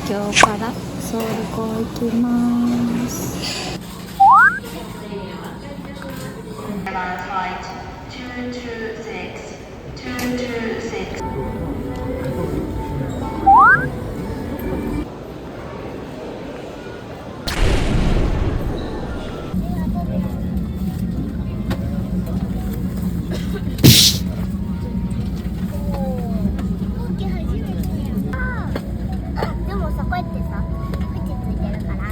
京からソウル港行きます。でもさ、こうやってさ、口ついてるから。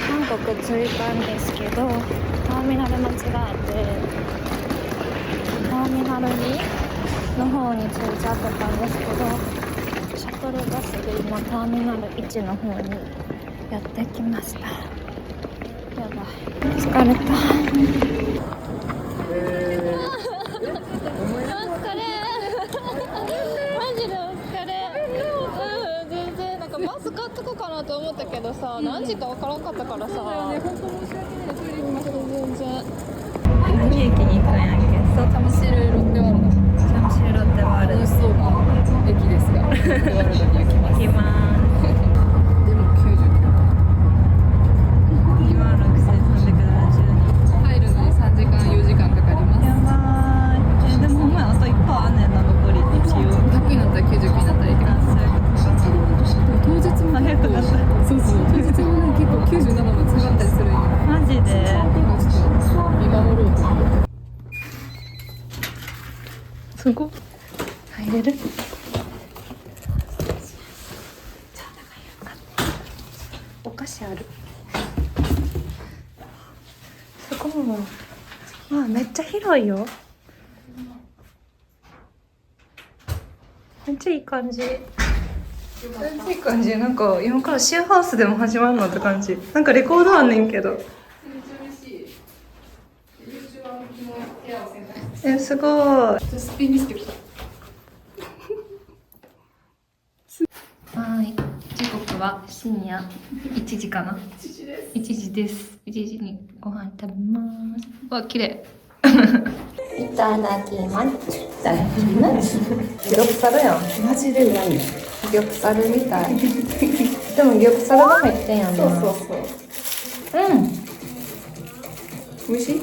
韓国着いたんですけど、ターミナル間違えてターミナルの方に着いちゃってたんですけど、シャトルバスで今ターミナル1の方にやってきました。やばい、疲れた。マジでお疲れ。全然なんかバス買っとくかなと思ったけどさ、何時か分からんかったからさ。本当申し訳ない。トイレ行きましょう。全然。何駅に行くんやっけ？サムシルロッテワールド。サムシルロッテワールド。楽しそうな駅ですが、ロッテワールドに行きます。行きます。でも99。2万6372。入るのに3時間4時間かかります。やばーい。でもほんまや、あと1個あんねんな、残り一応。100になったら99になったらいいって感じ。当日も早くなった。そうそう、当日もね、結構97も下がったりするんよ。マジで。見守ろうと思って。すごい。入れる？お菓子ある。すごい。わあ、めっちゃ広いよ。めっちゃいい感じ。めっちゃいい感じ。なんか今からシェアハウスでも始まるのって感じ。なんかレコードあんねんけど。すごい。スピンにしてきた。はい、時刻は深夜1時かな。1時です。1時にご飯食べます。わ、綺麗。いただきます。いただきます。玉猿やん。マジでうまいね。玉猿みたい。でも玉猿が入ってんやんな。そうそうそう。美味しい？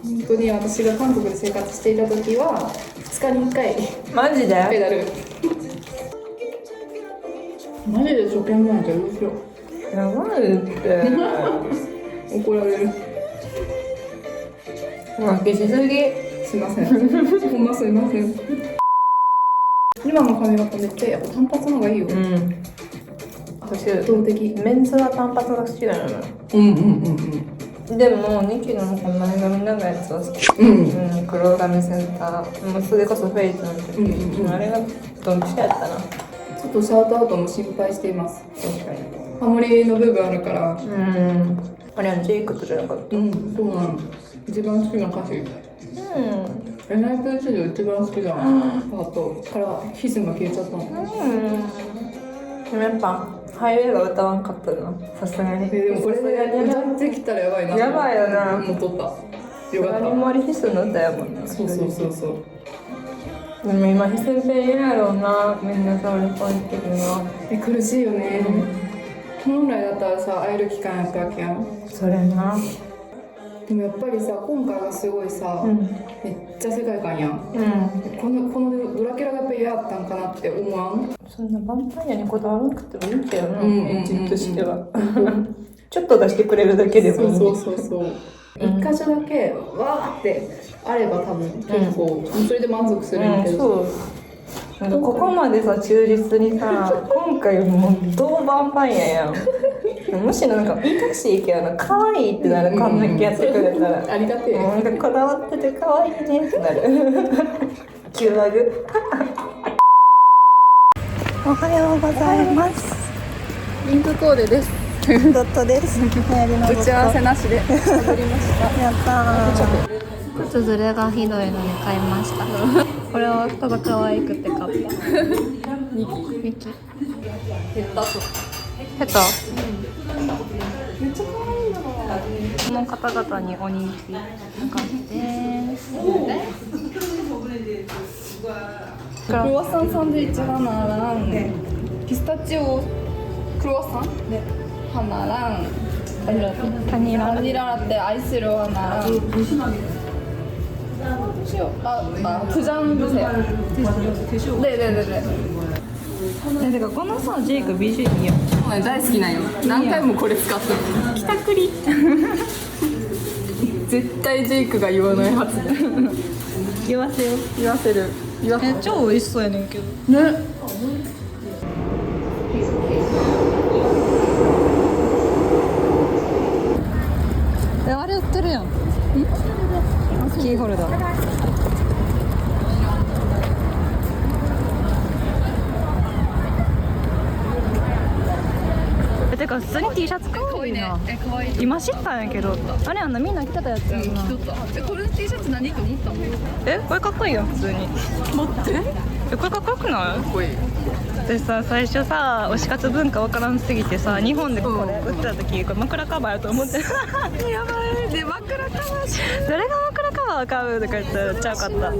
本当に私が韓国で生活していた時は2日に1回マジで？ペダル。マジで初見なんてどうしよう。やばいって。怒られる。負けしすぎ。すいません。ほんますいません。今の髪型めっちゃやっぱ単発の方がいいよ。うん。私、圧倒的。メンズは単発が好きなのよ。うんうんうんうん。でも、ニキのこの前髪長いやつは好き。うんうん、黒髪センター。もうそれこそフェイスの時、うんうんあれがドンピシャやったな。ちょっとシャウトアウトも心配しています。確かに。ハモリの部分あるから。うん。あれはジェイクとじゃなかった。うん、そうなの。一番好きな歌手。NIP 史上一番好きだな。あとからヒスが消えちゃったの。でもやっぱ、ハイウェイが歌わんかったな。さすがに。でもこれで歌ってきたらやばいな。やばいよな。もう撮った。よかった。あんまりヒスの歌やもんな。そうそうそうそう。でも今、ヒスペンやろうな。みんなそういうポイントでな。苦しいよね。本来だったらさ、会える期間やったわけやん。それな。でもやっぱりさ、今回がすごいさ、めっちゃ世界観やん。このドラキュラがやっぱり嫌だったんかなって思わん？そんなヴァンパイアにこだわらなくてもいいけどな、エンジンとしては。ちょっと出してくれるだけでもいい。そうそうそうそう。一箇所だけわーってあれば多分結構、それで満足するんだけど。そう。なんかここまでさ忠実にさ、今回もうどうヴァンパイアやん。むしろなんか言いたくしいけどな、可愛いってなる、こんだけやってくれたら。ありがてえ。なんかこだわってて可愛いねってなる。キュアグ。おはようございます。リンクコーデです。ドットです。打ち合わせなしで戻りました。やったー。靴ずれがひどいのに買いました。これはただ可愛くて買った。ミキ。減ったと。ヘタ。めっちゃ可愛いな。この方々にお人気な感じです。クロワッサンサンドイッチハナラン、ピスタチオクロワッサンでハナラン、バニララテアイスローハナラン。どうしよう。プジャンブセ。てかこのさジェイク美人いいよ。大好きなんよ。何回もこれ使ってる。きたくり。絶対ジェイクが言わない発言。言わせよ。言わせる。超美味しそうやねんけど。ね。あれ売ってるやん。キーホルダー。てか普通に T シャツ可愛いな。可愛い。今知ったんやけど、あれやんな、みんな着てたやつやんな。これ T シャツ何と思ったの？これかっこいいよ普通に。待って。これかっこよくない？かっこいい。私さ、最初さ、推し活文化わからんすぎてさ、日本でこれ売ってた時、これ枕カバーやと思ってやばい。で枕カバーし。誰が枕カバー買うとか言ったらちゃうかった。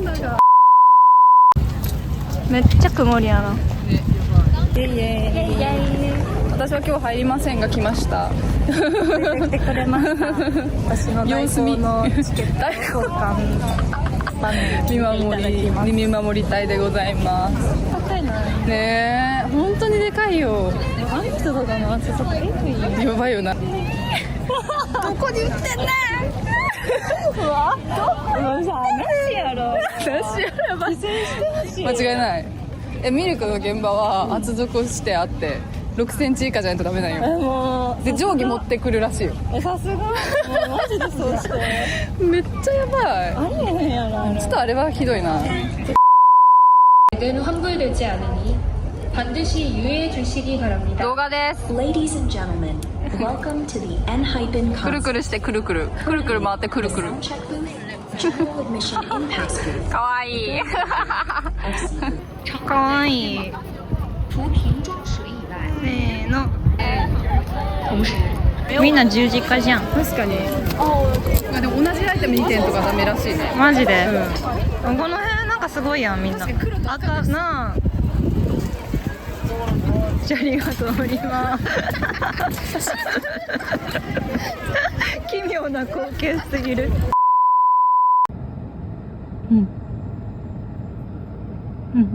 めっちゃ曇りやな。イエイイエイ。私は今日入りませんが来ました。出てきてくれました。私の代行のチケット交換番組見守りたいでございます。高いな。ねえ、本当にでかいよ。あの人だな、ちょっとエグい。やばいよな。どこに売ってんねん。うわ、どこ？もうさ、なしやろ。やばい。してほしい。間違いない。ミルクの現場は厚底してあって6センチ以下じゃないとダメなんよ。もうで定規持ってくるらしいよ。さすが。もうマジでそうして。めっちゃやばい。ありえへんやろ。ちょっとあれはひどいな。動画です。 Ladies and gentlemen, welcome to the ENHYPEN くる concert. くるしてくるくるくるくる回ってくるくる。 Check booth, general admission in pass booth. かわいい。かわいい。せーの。みんな十字架じゃん。確かに。でも同じアイテム2点とかダメらしいね。マジで。この辺なんかすごいやんみんな。赤な。ありがとう今。奇妙な光景すぎる。うんうん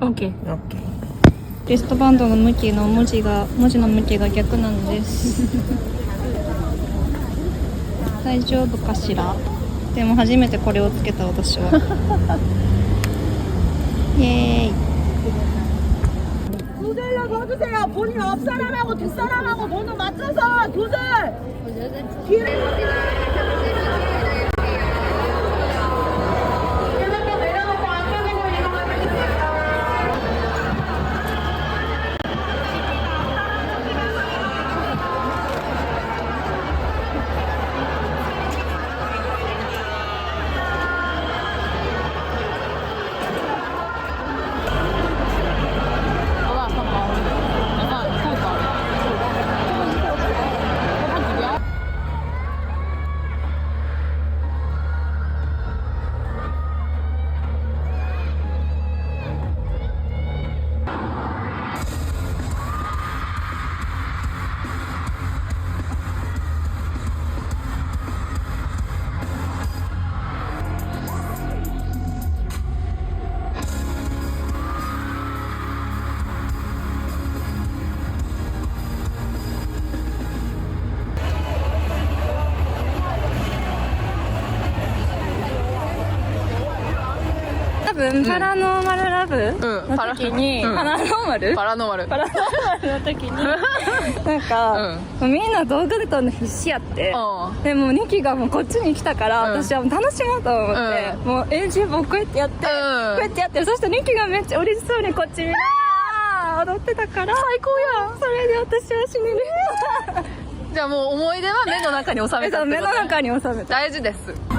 OK。 OK。リストバンドの向きの文字の向きが逆なんです大丈夫かしら。でも初めてこれをつけた私はイエーイ。 두들로 서주세요. 본인 앞 사람하고 뒷 사람하고 번호 맞춰서 두들.多分パラノーマルラブの時に、パラノーマルの時になんか、みんな道具で撮るの必死やって、でもニキがもうこっちに来たから、私はもう楽しもうと思って、もう演習もこうやってやって、こうやってやって、そしてニキがめっちゃ嬉しそうにこっち見ながら踊ってたから最高やん。それで私は死ねるじゃあもう思い出は目の中に収めたってことね。目の中に収めた。大事です。